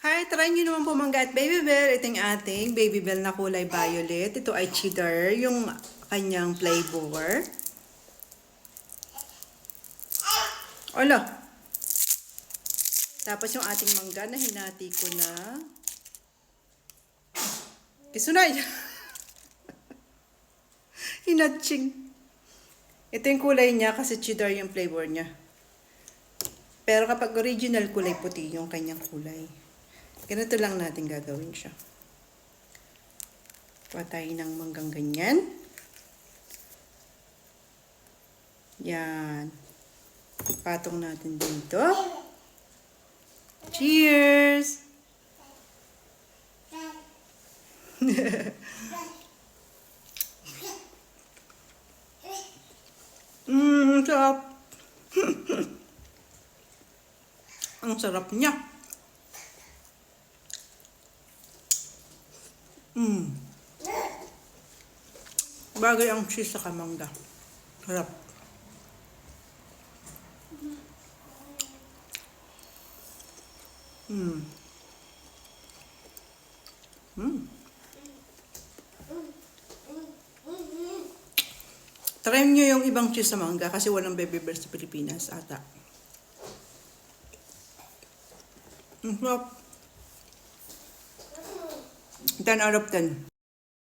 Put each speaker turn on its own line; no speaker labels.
Hi, try nyo naman po mangga at Baby Bell. Ito yung ating Baby Bell na kulay violet. Ito ay cheddar, yung kanyang flavor. Olo. Tapos yung ating mangga na hinati ko na. Isunay. Hinatching. Ito yung kulay niya kasi cheddar yung flavor niya. Pero kapag original kulay puti yung kanyang kulay. Ganito lang natin gagawin siya. Kuha tayo ng manggang ganyan. Yan. Patong natin dito. Cheers! Sarap. Ang sarap niya. Bagay ang cheese sa kamangga. Sarap. Try nyo yung ibang cheese sa mangga kasi walang Baby Bell sa Pilipinas ata. Sarap. 10 out of 10.